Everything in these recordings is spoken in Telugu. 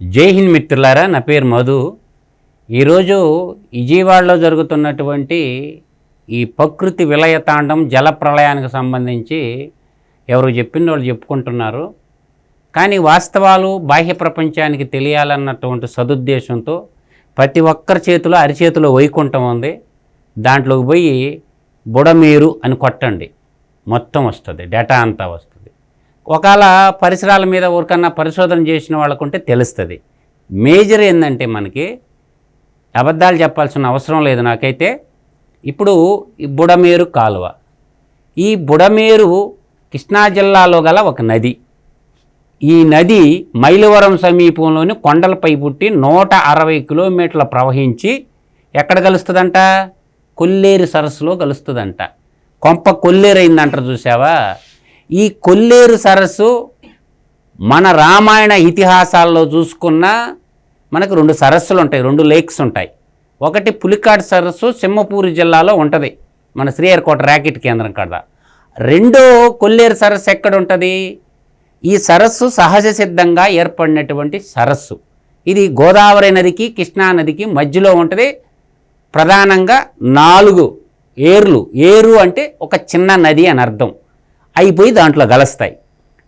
జై హింద్ మిత్రులారా, నా పేరు మధు. ఈరోజు విజయవాడలో జరుగుతున్నటువంటి ఈ ప్రకృతి విలయతాండం జల ప్రళయానికి సంబంధించి ఎవరు చెప్పింది వాళ్ళు చెప్పుకుంటున్నారు. కానీ వాస్తవాలు బాహ్య ప్రపంచానికి తెలియాలన్నటువంటి సదుద్దేశంతో ప్రతి ఒక్కరి చేతిలో అరిచేతిలో వైకుంఠం ఉంది. దాంట్లోకి పోయి బుడమేరు అని కొట్టండి, మొత్తం వస్తుంది, డేటా అంతా వస్తుంది. ఒకవేళ పరిసరాల మీద ఊరికన్నా పరిశోధన చేసిన వాళ్ళకుంటే తెలుస్తుంది. మేజర్ ఏంటంటే మనకి అబద్ధాలు చెప్పాల్సిన అవసరం లేదు నాకైతే. ఇప్పుడు ఈ బుడమేరు కాలువ, ఈ బుడమేరు కృష్ణా జిల్లాలో గల ఒక నది. ఈ నది మైలవరం సమీపంలోని కొండలపై పుట్టి 160 కిలోమీటర్ల ప్రవహించి ఎక్కడ కలుస్తుందంట? కొల్లేరు సరస్సులో కలుస్తుందంట. కొంప కొల్లేరు అయిందంటారు చూసావా? ఈ కొల్లేరు సరస్సు మన రామాయణ ఇతిహాసాల్లో చూసుకున్న మనకు 2 సరస్సులు ఉంటాయి, 2 లేక్స్ ఉంటాయి. ఒకటి పులికాట్ సరస్సు సింహపూరి జిల్లాలో ఉంటుంది, మన శ్రీహరికోట ర్యాకెట్ కేంద్రం కాడ. రెండో కొల్లేరు సరస్సు ఎక్కడ ఉంటుంది? ఈ సరస్సు సహజ సిద్ధంగా ఏర్పడినటువంటి సరస్సు. ఇది గోదావరి నదికి కృష్ణా నదికి మధ్యలో ఉంటుంది. ప్రధానంగా 4 ఏర్లు, ఏరు అంటే ఒక చిన్న నది అని అర్థం, అయిపోయి దాంట్లో కలుస్తాయి.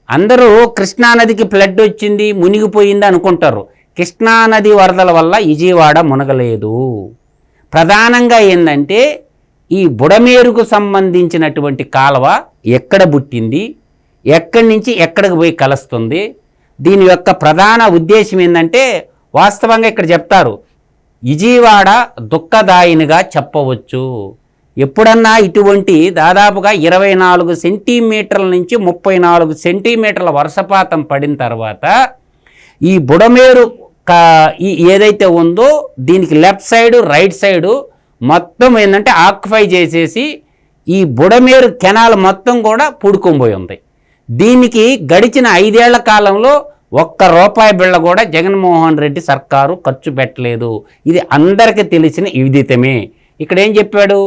అందరూ కృష్ణానదికి ఫ్లడ్ వచ్చింది, మునిగిపోయింది అనుకుంటారు. కృష్ణానది వరదల వల్ల విజయవాడ మునగలేదు. ప్రధానంగా ఏంటంటే ఈ బుడమేరుకు సంబంధించినటువంటి కాలువ ఎక్కడ పుట్టింది, ఎక్కడి నుంచి ఎక్కడికి పోయి కలుస్తుంది, దీని యొక్క ప్రధాన ఉద్దేశం ఏంటంటే వాస్తవంగా ఇక్కడ చెప్తారు, విజయవాడ దుఃఖదాయినిగా చెప్పవచ్చు. ఎప్పుడన్నా ఇటువంటి దాదాపుగా 24 సెంటీమీటర్ల నుంచి 34 సెంటీమీటర్ల వర్షపాతం పడిన తర్వాత ఈ బుడమేరు ఏదైతే ఉందో దీనికి లెఫ్ట్ సైడు రైట్ సైడు మొత్తం ఏంటంటే ఆక్యుపై చేసేసి ఈ బుడమేరు కెనాల్ మొత్తం కూడా పూడుకొని ఉంది. దీనికి గడిచిన 5 ఏళ్ల కాలంలో ₹1 బిళ్ళ కూడా జగన్మోహన్ రెడ్డి సర్కారు ఖర్చు పెట్టలేదు. ఇది అందరికీ తెలిసిన విదితమే. ఇక్కడ ఏం చెప్పాడు?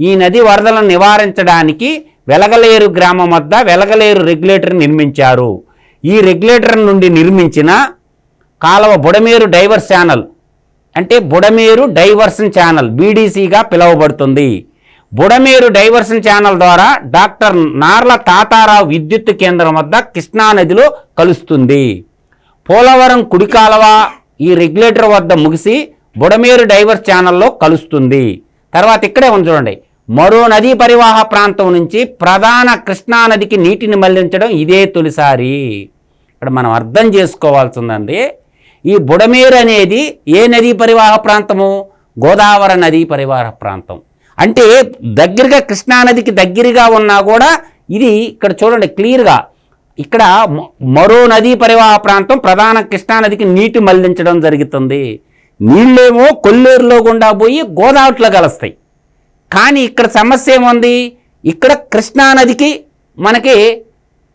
ఈ నది వరదలను నివారించడానికి వెలగలేరు గ్రామం వద్ద వెలగలేరు రెగ్యులేటర్ నిర్మించారు. ఈ రెగ్యులేటర్ నుండి నిర్మించిన కాలువ బుడమేరు డైవర్స్ ఛానల్, అంటే బుడమేరు డైవర్షన్ ఛానల్ బీడీసీగా పిలువబడుతుంది. బుడమేరు డైవర్షన్ ఛానల్ ద్వారా డాక్టర్ నార్ల తాతారావు విద్యుత్ కేంద్రం వద్ద కృష్ణానదిలో కలుస్తుంది. పోలవరం కుడి కాలువ ఈ రెగ్యులేటర్ వద్ద ముగిసి బుడమేరు డైవర్స్ ఛానల్లో కలుస్తుంది. తర్వాత ఇక్కడే ఉంది చూడండి, మరో నదీ పరివాహ ప్రాంతం నుంచి ప్రధాన కృష్ణానదికి నీటిని మళ్లించడం ఇదే తొలిసారి. ఇక్కడ మనం అర్థం చేసుకోవాల్సిందండి, ఈ బుడమేరు అనేది ఏ నదీ పరివాహ ప్రాంతము? గోదావరి నదీ పరివాహ ప్రాంతం. అంటే దగ్గరగా కృష్ణానదికి దగ్గరగా ఉన్నా కూడా ఇది ఇక్కడ చూడండి క్లియర్గా, ఇక్కడ మరో నదీ పరివాహ ప్రాంతం ప్రధాన కృష్ణానదికి నీటి మళ్లించడం జరుగుతుంది. నీళ్ళేమో కొల్లేరులో గుండా పోయి గోదావరిలో కలుస్తాయి. కానీ ఇక్కడ సమస్య ఏముంది? ఇక్కడ కృష్ణానదికి మనకి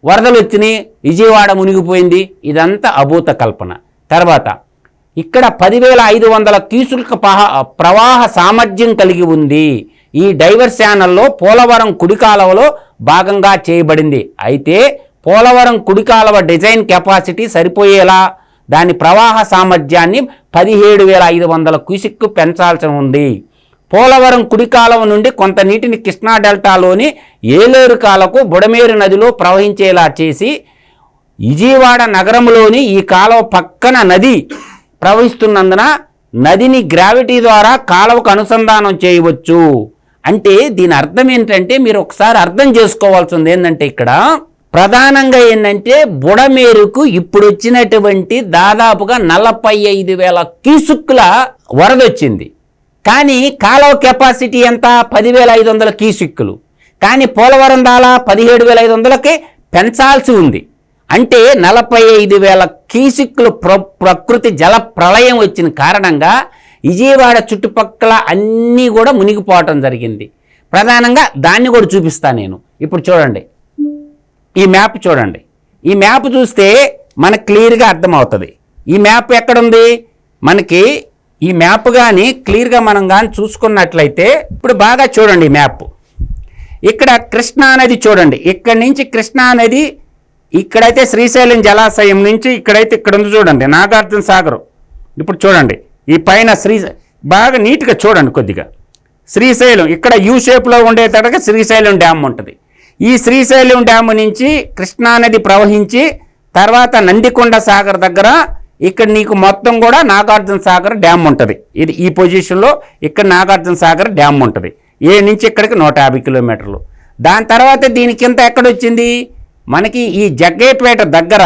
వరదలు వచ్చినాయి, విజయవాడ మునిగిపోయింది. ఇదంతా అభూత కల్పన. తర్వాత ఇక్కడ 10,500 క్యూసెక్ల ప్రవాహ సామర్థ్యం కలిగి ఉంది. ఈ డైవర్స్ ఛానల్లో పోలవరం కుడి కాలువలో భాగంగా చేయబడింది. అయితే పోలవరం కుడి కాలువ డిజైన్ కెపాసిటీ సరిపోయేలా దాని ప్రవాహ సామర్థ్యాన్ని 17,500 క్యూసెక్ పెంచాల్సి ఉంది. పోలవరం కుడి కాలువ నుండి కొంత నీటిని కృష్ణా డెల్టాలోని ఏలేరు కాలువకు బుడమేరు నదిలో ప్రవహించేలా చేసి విజయవాడ నగరంలోని ఈ కాలువ పక్కన నది ప్రవహిస్తున్నందున నదిని గ్రావిటీ ద్వారా కాలువకు అనుసంధానం చేయవచ్చు. అంటే దీని అర్థం ఏంటంటే మీరు ఒకసారి అర్థం చేసుకోవాల్సింది ఏంటంటే ఇక్కడ ప్రధానంగా ఏంటంటే బుడమేరుకు ఇప్పుడు వచ్చినటువంటి దాదాపుగా 45,000 క్యూసెక్కుల వరద వచ్చింది. కానీ కాలువ కెపాసిటీ ఎంత? 10,500 క్యూసెక్కులు. కానీ పోలవరం దాలా 17,500కి పెంచాల్సి ఉంది. అంటే 45,000 క్యూసెక్కులు ప్రకృతి జల ప్రళయం వచ్చిన కారణంగా విజయవాడ చుట్టుపక్కల అన్నీ కూడా మునిగిపోవటం జరిగింది. ప్రధానంగా దాన్ని కూడా చూపిస్తాను నేను. ఇప్పుడు చూడండి, ఈ మ్యాప్ చూడండి. ఈ మ్యాప్ చూస్తే మనకు క్లియర్గా అర్థమవుతుంది. ఈ మ్యాప్ ఎక్కడుంది? మనకి ఈ మ్యాప్ కానీ క్లియర్గా మనం కానీ చూసుకున్నట్లయితే ఇప్పుడు బాగా చూడండి మ్యాప్. ఇక్కడ కృష్ణానది చూడండి, ఇక్కడి నుంచి కృష్ణానది ఇక్కడైతే శ్రీశైలం జలాశయం నుంచి ఇక్కడైతే ఇక్కడ ఉంది చూడండి నాగార్జున సాగర్. ఇప్పుడు చూడండి ఈ పైన బాగా నీట్గా చూడండి కొద్దిగా శ్రీశైలం ఇక్కడ యూ షేప్లో ఉండేటట్టుగా శ్రీశైలం డ్యామ్ ఉంటుంది. ఈ శ్రీశైలం డ్యామ్ నుంచి కృష్ణానది ప్రవహించి తర్వాత నందికొండ సాగర్ దగ్గర ఇక్కడ నీకు మొత్తం కూడా నాగార్జున సాగర్ డ్యామ్ ఉంటుంది. ఇది ఈ పొజిషన్లో ఇక్కడ నాగార్జున సాగర్ డ్యామ్ ఉంటుంది. ఏ నుంచి ఇక్కడికి 150 కిలోమీటర్లు. దాని తర్వాత దీని కింద ఎక్కడొచ్చింది మనకి ఈ జగ్గయ్యపేట దగ్గర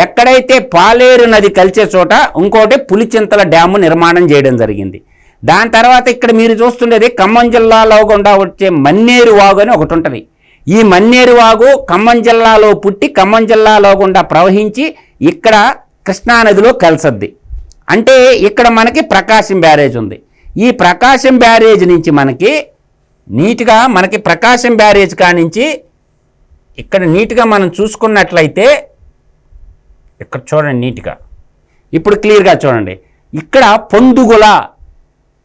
ఎక్కడైతే పాలేరు నది కలిసే చోట ఇంకోటి పులిచింతల డ్యాము నిర్మాణం చేయడం జరిగింది. దాని తర్వాత ఇక్కడ మీరు చూస్తుండేది ఖమ్మం జిల్లాలో గుండా వచ్చే మన్నేరు వాగు అని ఒకటి ఉంటుంది. ఈ మన్నేరు వాగు ఖమ్మం జిల్లాలో పుట్టి ఖమ్మం జిల్లాలో గుండా ప్రవహించి ఇక్కడ కృష్ణానదిలో కలిసద్ది. అంటే ఇక్కడ మనకి ప్రకాశం బ్యారేజ్ ఉంది. ఈ ప్రకాశం బ్యారేజ్ నుంచి మనకి నీట్గా ప్రకాశం బ్యారేజ్ కానించి ఇక్కడ నీట్గా మనం చూసుకున్నట్లయితే ఇక్కడ చూడండి నీట్గా ఇప్పుడు క్లియర్గా చూడండి. ఇక్కడ పొందుగుల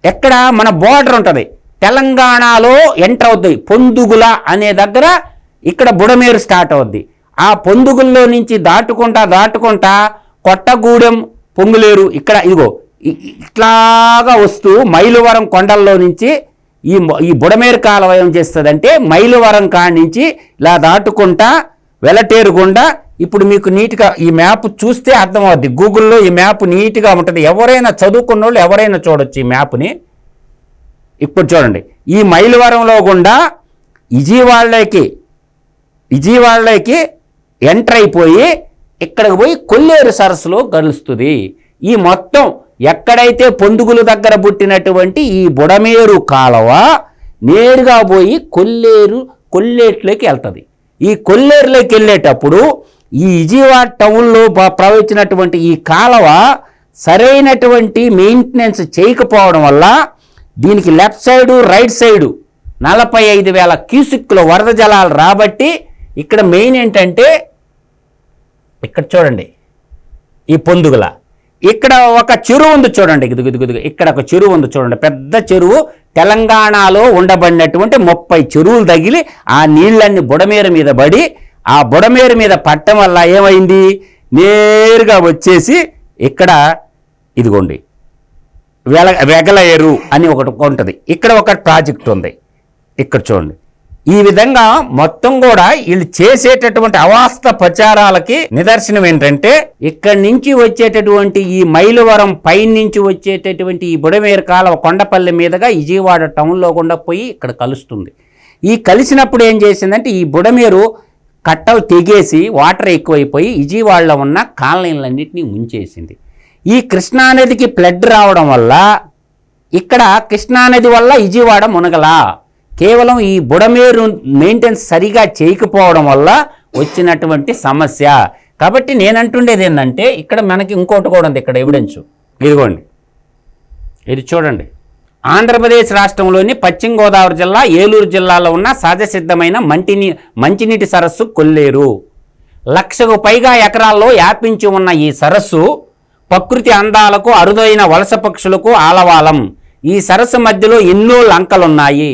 ఎక్కడ మన బోర్డర్ ఉంటుంది తెలంగాణలో ఎంటర్ అవుద్ది. పొందుగుల అనే దగ్గర ఇక్కడ బుడమేరు స్టార్ట్ అవుద్ది. ఆ పొందుగుల్లో నుంచి దాటుకుంటా కొట్టగూడెం పొంగులేరు ఇక్కడ ఇదిగో ఇట్లాగా వస్తూ మైలువరం కొండల్లో నుంచి ఈ బుడమేరు కాలువ ఏం చేస్తుందంటే మైలువరం కాడి నుంచి ఇలా దాటుకుంటా వెలటేరుగుండా ఇప్పుడు మీకు నీట్గా ఈ మ్యాప్ చూస్తే అర్థమవుద్ది. గూగుల్లో ఈ మ్యాప్ నీట్గా ఉంటుంది. ఎవరైనా చదువుకున్న వాళ్ళు ఎవరైనా చూడొచ్చు ఈ మ్యాప్ని. ఇప్పుడు చూడండి ఈ మైలువరంలో గుండా విజయవాడలోకి ఎంటర్ అయిపోయి ఇక్కడికి పోయి కొల్లేరు సరస్సులో కలుస్తుంది. ఈ మొత్తం ఎక్కడైతే పొందుగుల దగ్గర పుట్టినటువంటి ఈ బుడమేరు కాలువ నేరుగా పోయి కొల్లేట్లోకి వెళ్తుంది. ఈ కొల్లేరులోకి వెళ్ళేటప్పుడు ఈ విజయవాడ టౌన్లో ప్రవహించినటువంటి ఈ కాలువ సరైనటువంటి మెయింటెనెన్స్ చేయకపోవడం వల్ల దీనికి లెఫ్ట్ సైడు రైట్ సైడు 45,000 క్యూసిక్ల వరద జలాలు రాబట్టి ఇక్కడ మెయిన్ ఏంటంటే ఇక్కడ చూడండి ఈ పొందుగుల ఇక్కడ ఒక చెరువు ఉంది చూడండి. ఇక్కడ ఒక చెరువు ఉంది చూడండి. పెద్ద చెరువు తెలంగాణలో ఉండబడినటువంటి 30 చెరువులు తగిలి ఆ నీళ్ళన్ని బుడమేరు మీద పడి ఆ బుడమేరు మీద పట్టడం వల్ల ఏమైంది నేరుగా వచ్చేసి ఇక్కడ ఇదిగోండి వెగలయేరు అని ఒకటి ఉంటుంది. ఇక్కడ ఒక ప్రాజెక్ట్ ఉంది. ఇక్కడ చూడండి ఈ విధంగా మొత్తం కూడా వీళ్ళు చేసేటటువంటి అవాస్తవ ప్రచారాలకి నిదర్శనం ఏంటంటే ఇక్కడి నుంచి వచ్చేటటువంటి ఈ మైలువరం పై నుంచి వచ్చేటటువంటి ఈ బుడమేరు కాలువ కొండపల్లి మీదుగా విజయవాడ టౌన్లో గుండా పోయి ఇక్కడ కలుస్తుంది. ఈ కలిసినప్పుడు ఏం చేసిందంటే ఈ బుడమేరు కట్టలు తెగేసి వాటర్ ఎక్కువైపోయి విజయవాడలో ఉన్న కాలనీలన్నింటినీ ముంచేసింది. ఈ కృష్ణానదికి ఫ్లడ్ రావడం వల్ల ఇక్కడ కృష్ణానది వల్ల విజయవాడ మునగలా. కేవలం ఈ బుడమేరు మెయింటెనెన్స్ సరిగా చేయకపోవడం వల్ల వచ్చినటువంటి సమస్య. కాబట్టి నేనంటుండేది ఏంటంటే ఇక్కడ మనకి ఇంకోటి కూడా ఉంది. ఇక్కడ ఎవిడెన్స్ ఇదిగోండి ఇది చూడండి. ఆంధ్రప్రదేశ్ రాష్ట్రంలోని పశ్చిమ గోదావరి జిల్లా ఏలూరు జిల్లాలో ఉన్న సహజసిద్ధమైన మంచినీటి సరస్సు కొల్లేరు. 1,00,000కు పైగా ఎకరాల్లో వ్యాపించి ఉన్న ఈ సరస్సు ప్రకృతి అందాలకు అరుదైన వలస పక్షులకు ఆలవాలం. ఈ సరస్సు మధ్యలో ఎన్నో లంకలున్నాయి.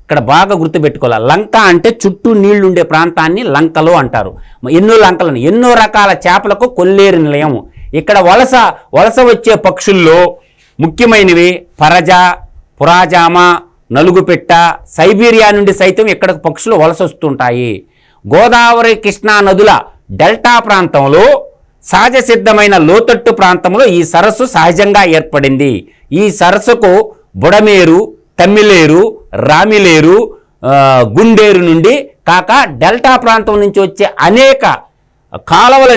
ఇక్కడ బాగా గుర్తుపెట్టుకోవాలి. లంక అంటే చుట్టూ నీళ్లుండే ప్రాంతాన్ని లంకలు అంటారు. ఎన్నో లంకలను ఎన్నో రకాల చేపలకు కొల్లేరు నిలయం. ఇక్కడ వలస వచ్చే పక్షుల్లో ముఖ్యమైనవి పరజ, పురాజామ, నలుగుపెట్ట, సైబీరియా నుండి సైతం ఇక్కడ పక్షులు వలస వస్తుంటాయి. గోదావరి కృష్ణా నదుల డెల్టా ప్రాంతంలో సహజ సిద్ధమైన లోతట్టు ప్రాంతంలో ఈ సరస్సు సహజంగా ఏర్పడింది. ఈ సరస్సుకు బుడమేరు, తమ్మిలేరు, రామిలేరు, గుండేరు నుండి కాక డెల్టా ప్రాంతం నుంచి వచ్చే అనేక కాలువల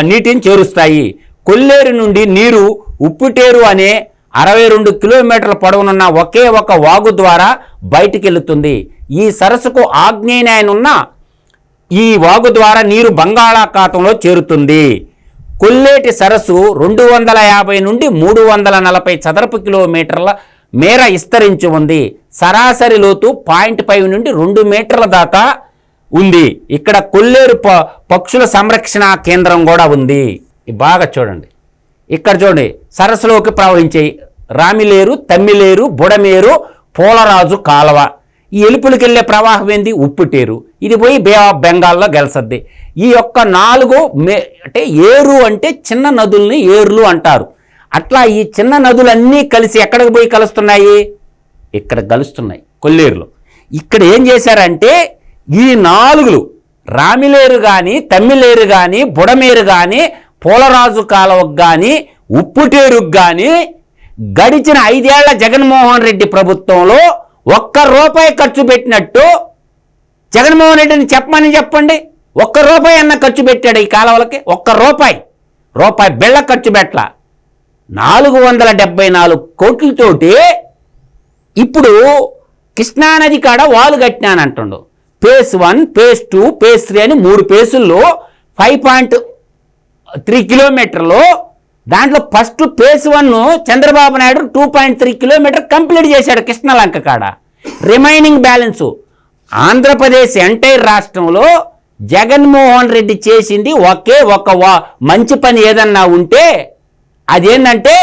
నీటిని చేరుస్తాయి. కొల్లేరు నుండి నీరు ఉప్పుటేరు అనే 62 కిలోమీటర్ల పొడవునున్న ఒకే ఒక వాగు ద్వారా బయటికి వెళుతుంది. ఈ సరస్సుకు ఆగ్నేయాయనున్న ఈ వాగు ద్వారా నీరు బంగాళాఖాతంలో చేరుతుంది. కొల్లేటి సరస్సు 250 నుండి 340 చదరపు కిలోమీటర్ల మేర విస్తరించి ఉంది. సరాసరి లోతు 0.5 నుండి 2 మీటర్ల దాకా ఉంది. ఇక్కడ కొల్లేరు పక్షుల సంరక్షణ కేంద్రం కూడా ఉంది. బాగా చూడండి. ఇక్కడ చూడండి సరస్సులోకి ప్రవహించే రామిలేరు, తమ్మిలేరు, బుడమేరు, పోలరాజు కాలువ. ఈ ఎలుపులకి వెళ్ళే ప్రవాహం ఏంది ఉప్పుటేరు. ఇది పోయి బే ఆఫ్ బెంగాల్లో గెలిసద్ది. ఈ యొక్క 4 అంటే ఏరు అంటే చిన్న నదుల్ని ఏర్లు అంటారు. అట్లా ఈ చిన్న నదులన్నీ కలిసి ఎక్కడికి పోయి కలుస్తున్నాయి? ఇక్కడ కలుస్తున్నాయి కొల్లేరులో. ఇక్కడ ఏం చేశారంటే ఈ 4 రామిలేరు కానీ, తమ్మిలేరు కానీ, బుడమేరు కానీ, పోలరాజు కాలువకు కానీ, ఉప్పుటేరుకు కానీ గడిచిన 5 ఏళ్ల జగన్మోహన్ రెడ్డి ప్రభుత్వంలో ₹1 ఖర్చు పెట్టినట్టు జగన్మోహన్ రెడ్డిని చెప్పండి. ₹1 అన్న ఖర్చు పెట్టాడు ఈ కాలువలకి? రూపాయి బిళ్ళ ఖర్చు పెట్టల. 474 కోట్లతోటి ఇప్పుడు కృష్ణానది కాడ వాలు కట్టినానంటుండు. phase 1, phase 2, phase 3 అని 3 ఫేసుల్లో 5.3 కిలోమీటర్లు. దాంట్లో first phase 1 Chandrababu Naidu 2.3 kilometre complete చేశాడు కృష్ణలంక కాడ. రిమైనింగ్ బ్యాలెన్సు ఆంధ్రప్రదేశ్ ఎంటైర్ రాష్ట్రంలో జగన్మోహన్ రెడ్డి చేసింది ఒకే ఒక మంచి పని ఏదన్నా ఉంటే అదేంటంటే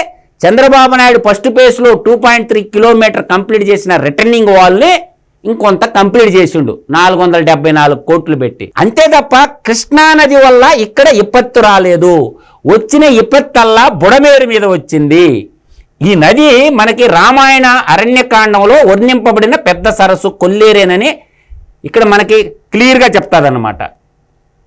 చంద్రబాబు నాయుడు ఫస్ట్ ఫేజ్లో 2.3 కిలోమీటర్ కంప్లీట్ చేసిన రిటర్నింగ్ వాల్ని ఇంకొంత కంప్లీట్ చేసిండు 474 కోట్లు పెట్టి. అంతే తప్ప కృష్ణానది వల్ల ఇక్కడ విపత్తు రాలేదు. వచ్చిన విపత్తల్లా బుడమేరు మీద వచ్చింది. ఈ నది మనకి రామాయణ అరణ్యకాండంలో వర్ణింపబడిన పెద్ద సరస్సు కొల్లేరేనని ఇక్కడ మనకి క్లియర్గా చెప్తాదన్నమాట.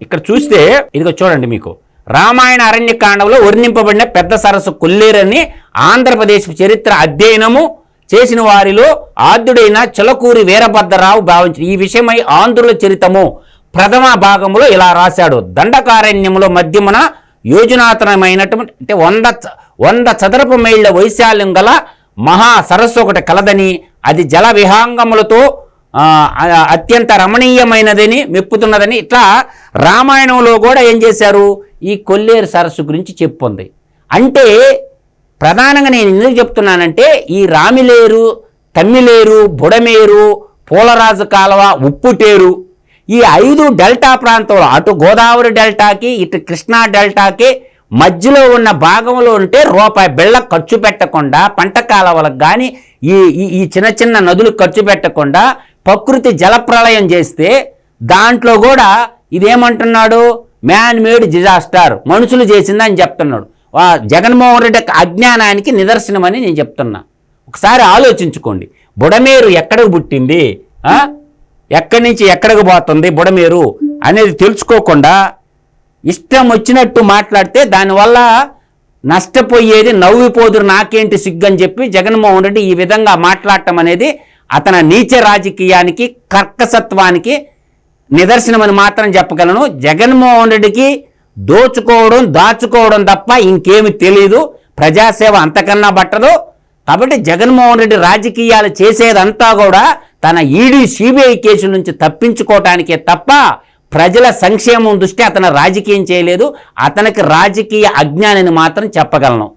ఇక్కడ చూస్తే ఇదిగో చూడండి, మీకు రామాయణ అరణ్యకాండంలో వర్ణింపబడిన పెద్ద సరస్సు కొల్లేరని ఆంధ్రప్రదేశ్ చరిత్ర అధ్యయనము చేసిన వారిలో ఆద్యుడైన చిలకూరి వీరభద్రరావు భావించారు. ఈ విషయమై ఆంధ్రుల చరితము ప్రథమ భాగంలో ఇలా రాశాడు. దండకారణ్యంలో మధ్యమున యోజనాతనమైనటువంటి అంటే 100 చదరపు మైళ్ళ వైశాల్యం గల మహా సరస్సు ఒకటి కలదని, అది జల విహాంగములతో అత్యంత రమణీయమైనదని మెప్పుతున్నదని ఇట్లా రామాయణంలో కూడా ఏం చేశారు, ఈ కొల్లేరు సరస్సు గురించి చెప్పుంది. అంటే ప్రధానంగా నేను ఎందుకు చెప్తున్నానంటే ఈ రామిలేరు, తమ్మిలేరు, బుడమేరు, పోలరాజు కాలువ, ఉప్పుటేరు ఈ 5 డెల్టా ప్రాంతంలో అటు గోదావరి డెల్టాకి ఇటు కృష్ణా డెల్టాకి మధ్యలో ఉన్న భాగంలో ఉంటే రూపాయి బిళ్ళ ఖర్చు పెట్టకుండా పంట కాలువలకు కానీ ఈ చిన్న చిన్న నదులు ఖర్చు పెట్టకుండా ప్రకృతి జలప్రళయం చేస్తే దాంట్లో కూడా ఇదేమంటున్నాడు, మ్యాన్ మేడ్ డిజాస్టర్, మనుషులు చేసిందని చెప్తున్నాడు. జగన్మోహన్ రెడ్డి అజ్ఞానానికి నిదర్శనమని నేను చెప్తున్నా. ఒకసారి ఆలోచించుకోండి. బుడమేరు ఎక్కడికి పుట్టింది, ఎక్కడి నుంచి ఎక్కడికి పోతుంది బుడమేరు అనేది తెలుసుకోకుండా ఇష్టం వచ్చినట్టు మాట్లాడితే దానివల్ల నష్టపోయేది నవ్విపోదురు నాకేంటి సిగ్గని చెప్పి జగన్మోహన్ రెడ్డి ఈ విధంగా మాట్లాడటం అనేది అతని నీచ రాజకీయానికి కర్కసత్వానికి నిదర్శనమని మాత్రం చెప్పగలను. జగన్మోహన్ రెడ్డికి దోచుకోవడం దాచుకోవడం తప్ప ఇంకేమి తెలియదు. ప్రజాసేవ అంతకన్నా పట్టదు. కాబట్టి జగన్మోహన్ రెడ్డి రాజకీయాలు చేసేదంతా కూడా తన ఈడీ సిబిఐ కేసు నుంచి తప్పించుకోవటానికే తప్ప ప్రజల సంక్షేమం దృష్టి అతను రాజకీయం చేయలేదు. అతనికి రాజకీయ అజ్ఞానాన్ని మాత్రం చెప్పగలను.